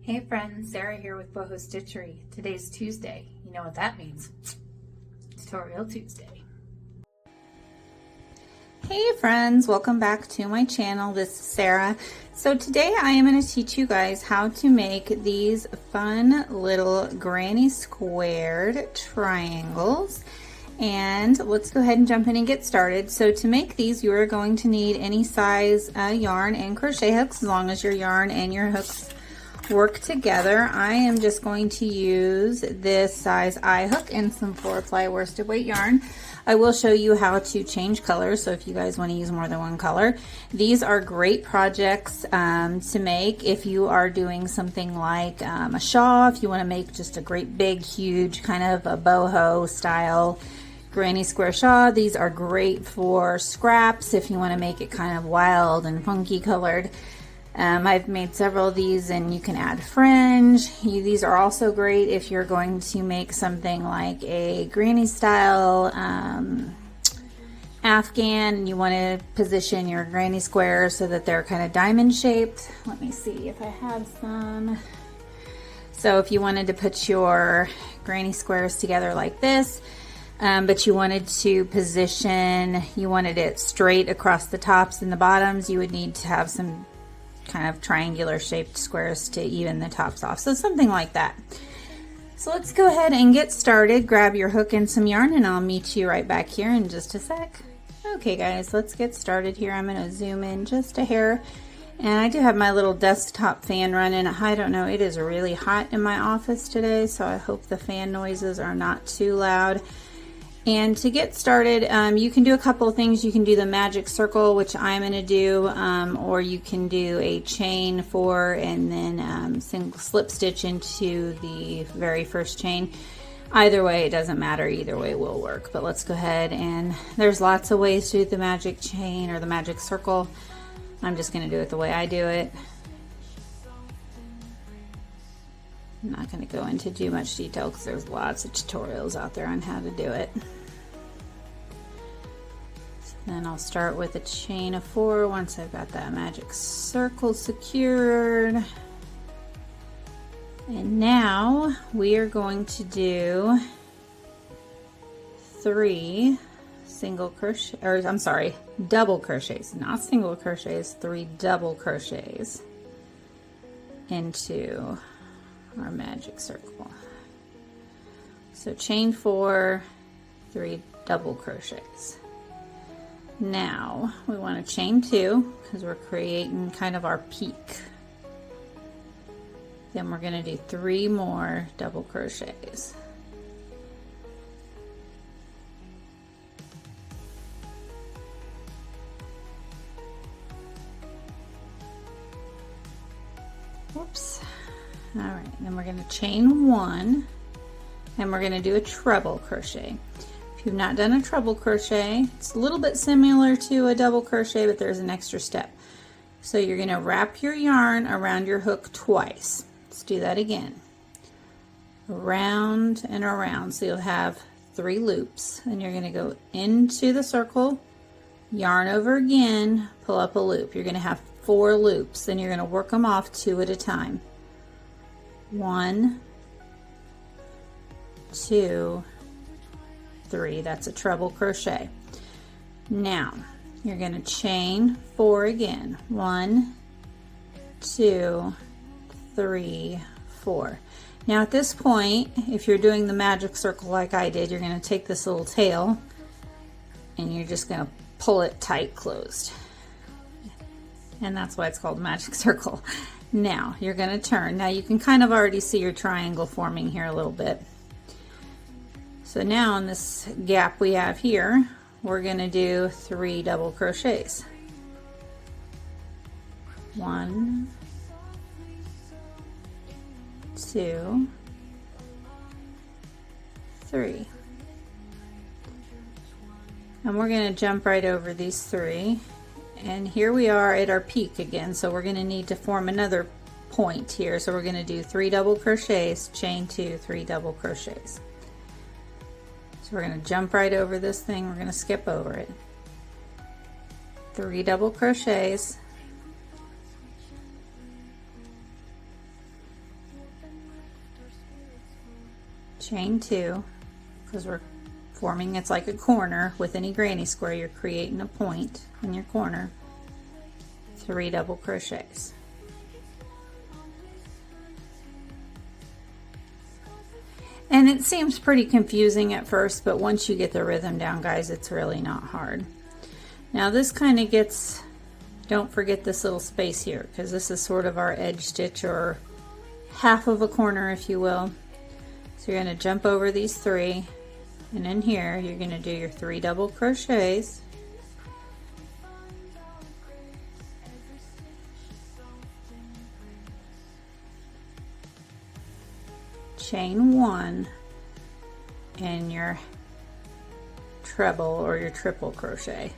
Hey friends, Sarah here with Boho Stitchery. Today's Tuesday. You know what that means. Tutorial Tuesday. Hey friends, welcome back to my channel. This is Sarah. So today I am going to teach you guys how to make these fun little granny squared triangles. And let's go ahead and jump in and get started. So to make these, you are going to need any size yarn and crochet hooks, as long as your yarn and your hooks work together. I am just going to use this size I hook and some 4-ply worsted weight yarn. I will show you how to change colors, so if you guys want to use more than one color. These are great projects to make if you are doing something like a shawl, if you want to make just a great big huge kind of a boho style granny square shawl. These are great for scraps if you want to make it kind of wild and funky colored. I've made several of these, and you can add fringe. These are also great if you're going to make something like a granny style Afghan and you want to position your granny squares so that they're kind of diamond shaped. Let me see if I have some. So if you wanted to put your granny squares together like this, but you wanted to position, you wanted it straight across the tops and the bottoms, you would need to have some kind of triangular shaped squares to even the tops off. So something like that. So let's go ahead and get started. Grab your hook and some yarn, and I'll meet you right back here in just a sec. Okay guys, let's get started here. I'm going to zoom in just a hair, and I do have my little desktop fan running. I don't know, it is really hot in my office today, so I hope the fan noises are not too loud. And to get started, you can do a couple of things. You can do the magic circle, which I'm going to do, or you can do a chain 4 and then single slip stitch into the very first chain. Either way, it doesn't matter. Either way will work. But let's go ahead, and there's lots of ways to do the magic chain or the magic circle. I'm just going to do it the way I do it. I'm not going to go into too much detail because there's lots of tutorials out there on how to do it. Then I'll start with a chain of 4 once I've got that magic circle secured. And now we are going to do 3 single crochet, or I'm sorry, double crochets, not single crochets, 3 double crochets into our magic circle. So chain 4, 3 double crochets. Now we want to chain 2 because we're creating kind of our peak. Then we're going to do 3 more double crochets. Whoops. All right, then we're going to chain 1 and we're going to do a treble crochet. If you've not done a treble crochet, it's a little bit similar to a double crochet, but there's an extra step. So you're going to wrap your yarn around your hook twice. Let's do that again. Around and around. So you'll have 3 loops, and you're going to go into the circle, yarn over again, pull up a loop. You're going to have 4 loops, and you're going to work them off 2 at a time. 1, 2, 3. That's a treble crochet. Now you're going to chain 4 again. 1, 2, 3, 4. Now at this point, if you're doing the magic circle like I did, you're going to take this little tail and you're just going to pull it tight closed, and that's why it's called magic circle. Now you're going to turn. Now you can kind of already see your triangle forming here a little bit. So now in this gap we have here, we're going to do 3 double crochets. 1, 2, 3. And we're going to jump right over these 3. And here we are at our peak again, so we're going to need to form another point here. So we're going to do 3 double crochets, chain 2, 3 double crochets. So we're going to jump right over this thing. We're going to skip over it. 3 double crochets, chain 2, because we're forming, it's like a corner. With any granny square, you're creating a point in your corner. 3 double crochets. And it seems pretty confusing at first, but once you get the rhythm down, guys, it's really not hard. Now this kind of gets, don't forget this little space here, because this is sort of our edge stitch, or half of a corner, if you will. So you're going to jump over these 3, and in here you're going to do your 3 double crochets. Chain 1 in your treble or your triple crochet.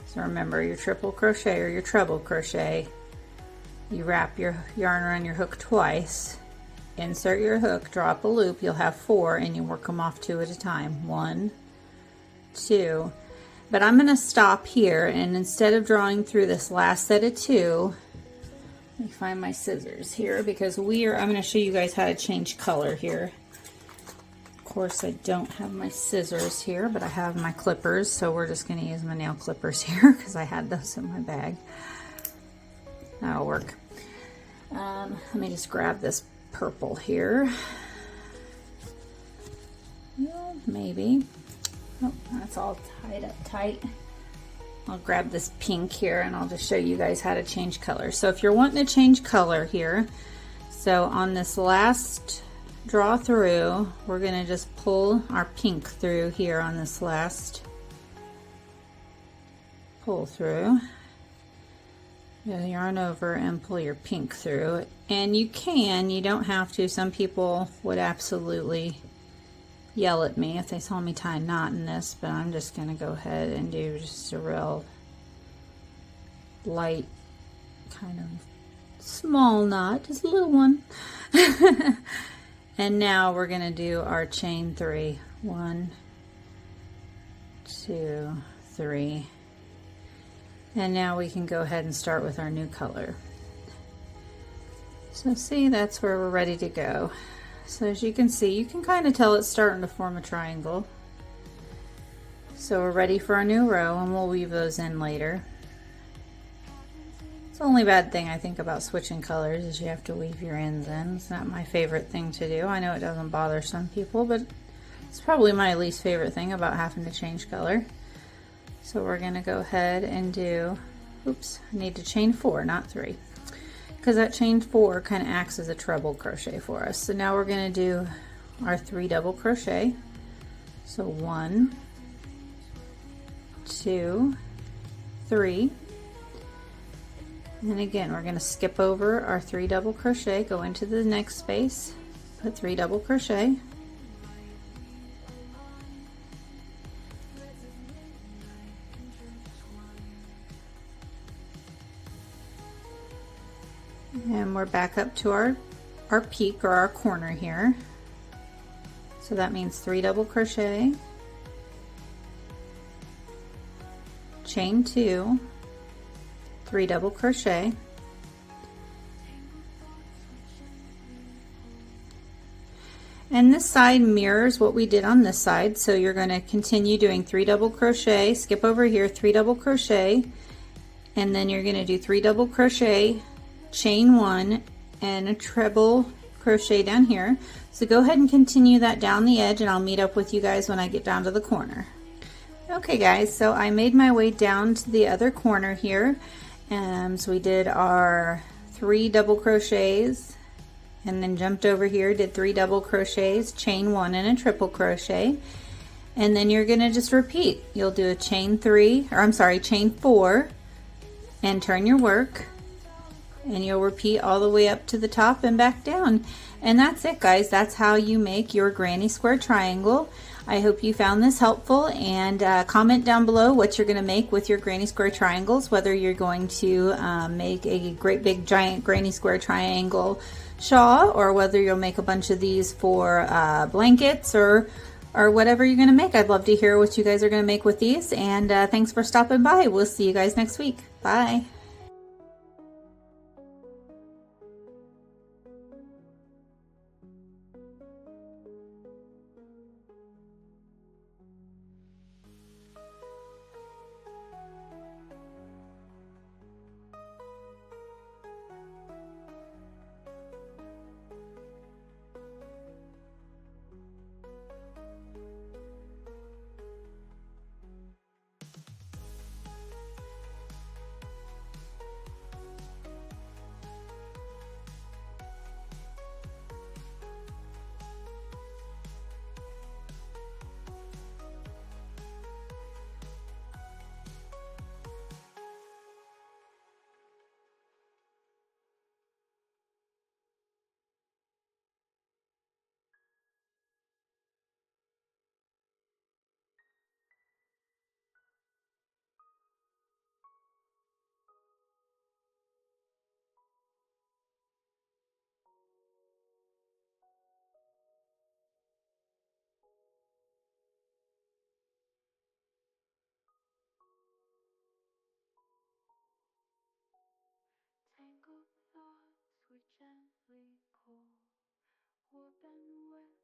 So remember, your triple crochet or your treble crochet, you wrap your yarn around your hook twice, insert your hook, drop a loop, you'll have 4, and you work them off 2 at a time. 1, 2. But I'm going to stop here, and instead of drawing through this last set of 2, let me find my scissors here, because I'm going to show you guys how to change color here. Of course, I don't have my scissors here, but I have my clippers, so we're just going to use my nail clippers here because I had those in my bag. That'll work. Let me just grab this purple here. Well, maybe. Oh, that's all tied up tight. I'll grab this pink here, and I'll just show you guys how to change color. So if you're wanting to change color here, so on this last draw through, we're going to just pull our pink through here on this last pull through. Go yarn over and pull your pink through. And you don't have to. Some people would absolutely yell at me if they saw me tie a knot in this, but I'm just going to go ahead and do just a real light kind of small knot, just a little one. And now we're going to do our chain 3. 1, 2, 3. And now we can go ahead and start with our new color. So see, that's where we're ready to go. So as you can see, you can kind of tell it's starting to form a triangle. So we're ready for our new row, and we'll weave those in later. It's the only bad thing I think about switching colors is you have to weave your ends in. It's not my favorite thing to do. I know it doesn't bother some people, but it's probably my least favorite thing about having to change color. So we're going to go ahead and do, oops, I need to chain 4, not 3. Because that chain 4 kind of acts as a treble crochet for us. So now we're going to do our 3 double crochet. So 1, 2, 3. And again, we're going to skip over our 3 double crochet, go into the next space, put 3 double crochet. And we're back up to our peak or our corner here. So that means 3 double crochet, chain 2, 3 double crochet, and this side mirrors what we did on this side. So you're going to continue doing 3 double crochet, skip over here, 3 double crochet, and then you're going to do 3 double crochet, chain 1, and a treble crochet down here. So go ahead and continue that down the edge, and I'll meet up with you guys when I get down to the corner. Okay guys, so I made my way down to the other corner here, and so we did our 3 double crochets, and then jumped over here, did 3 double crochets, chain 1, and a triple crochet, and then you're going to just repeat. You'll do a chain 4, and turn your work, and you'll repeat all the way up to the top and back down. And that's it, guys. That's how you make your granny square triangle. I hope you found this helpful, and comment down below what you're going to make with your granny square triangles, whether you're going to make a great big giant granny square triangle shawl, or whether you'll make a bunch of these for blankets or whatever you're going to make. I'd love to hear what you guys are going to make with these, and thanks for stopping by. We'll see you guys next week. Bye. gently cool. Warp and weft